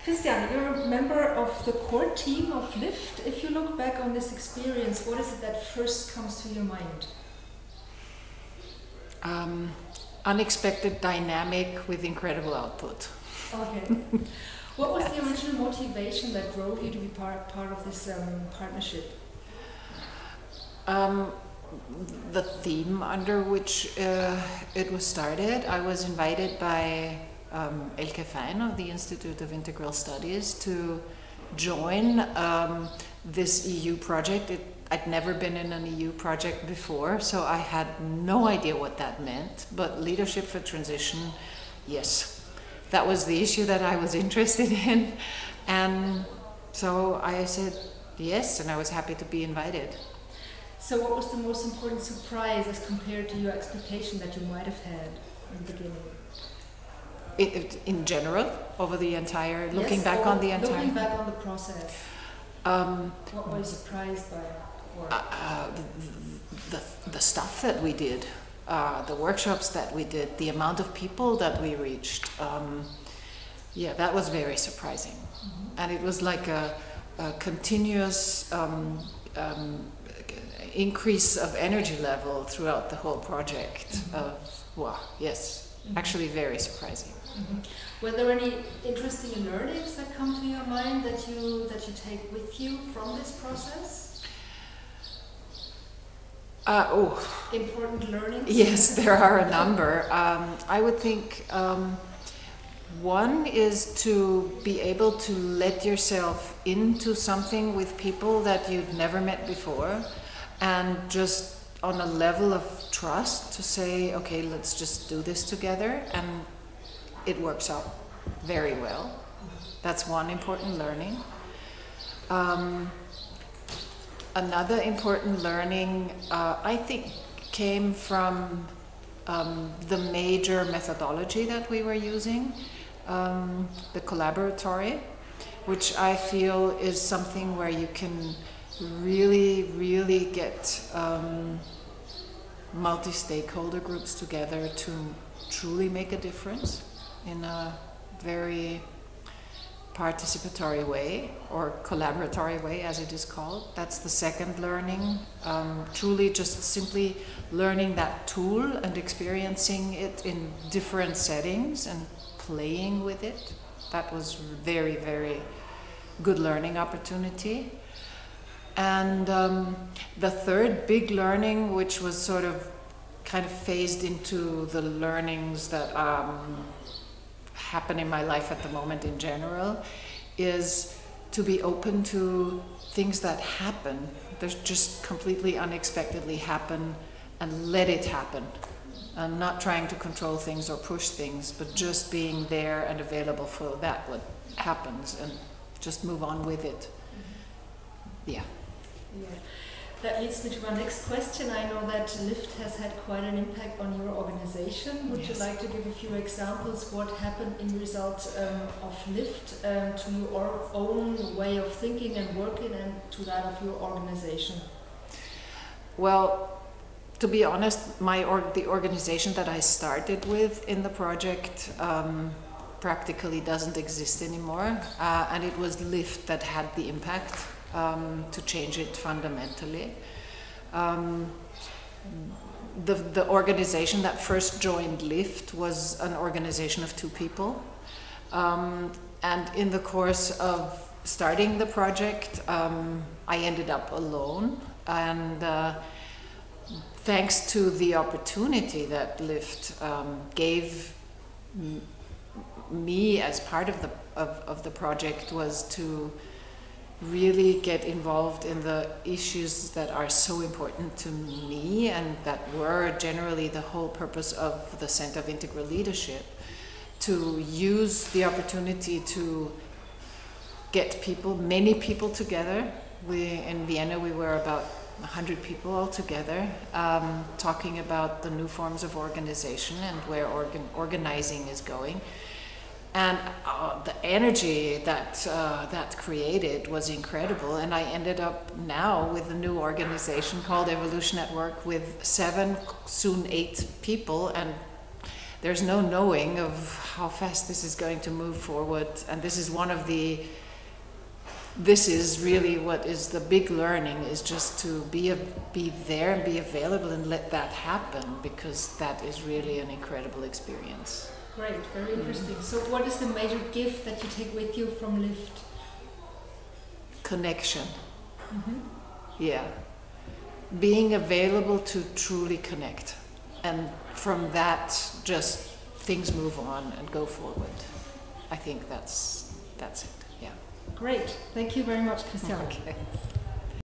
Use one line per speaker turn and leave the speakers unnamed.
Christiane, you're a member of the core team of LIFT. If you look back on this experience, what is it that first comes to your mind?
Unexpected dynamic with incredible output.
Okay. What was the original motivation that drove you to be part of this partnership?
The theme under which it was started. I was invited by Elke Fein of the Institute of Integral Studies to join this EU project. I'd never been in an EU project before, so I had no idea what that meant, but leadership for transition, yes. That was the issue that I was interested in, and so I said yes, and I was happy to be invited.
So what was the most important surprise as compared to your expectation that you might have had in the beginning?
In general, over the entire,
Yes,
looking back on the entire...
Looking back on the process, what were you surprised by?
The stuff that we did, the workshops that we did, the amount of people that we reached. Yeah, that was very surprising. Mm-hmm. And it was like a continuous increase of energy level throughout the whole project. Mm-hmm. Wow, yes, mm-hmm. Actually very surprising.
Mm-hmm. Were there any interesting learnings that come to your mind that you take with you from this process? Important learnings?
Yes, there are a number. I would think one is to be able to let yourself into something with people that you'd never met before, and just on a level of trust to say, okay, let's just do this together, and it works out very well. That's one important learning. Another important learning, I think, came from the major methodology that we were using, the collaboratory, which I feel is something where you can really get multi-stakeholder groups together to truly make a difference in a very participatory way, or collaboratory way as it is called. That's the second learning. Truly just simply learning that tool and experiencing it in different settings and playing with it. That was very good learning opportunity. And the third big learning, which was sort of kind of phased into the learnings that happen in my life at the moment in general, is to be open to things that happen. They just completely unexpectedly happen, and let it happen. And not trying to control things or push things, but just being there and available for that what happens, and just move on with it. Yeah.
That leads me to my next question. I know that LIFT has had quite an impact on your organization. Would you like to give a few examples what happened in result of LIFT to your own way of thinking and working, and to that of your organization?
Well, to be honest, the organization that I started with in the project practically doesn't exist anymore, and it was LIFT that had the impact to change it fundamentally. The organization that first joined LIFT was an organization of 2 people, and in the course of starting the project, I ended up alone, and thanks to the opportunity that LIFT gave me as part of the project, was to really get involved in the issues that are so important to me, and that were generally the whole purpose of the Center of Integral Leadership, to use the opportunity to get many people together. In Vienna we were about 100 people all together, talking about the new forms of organization and where organizing is going. And the energy that created was incredible, and I ended up now with a new organization called Evolution at Work with 7, soon 8 people, and there's no knowing of how fast this is going to move forward. And this is this is really what is the big learning, is just to be there and be available and let that happen, because that is really an incredible experience.
Great, very interesting. So what is the major gift that you take with you from Lift?
Connection. Yeah. Being available to truly connect. And from that, just things move on and go forward. I think that's it. Yeah.
Great. Thank you very much, Christiane.
Okay.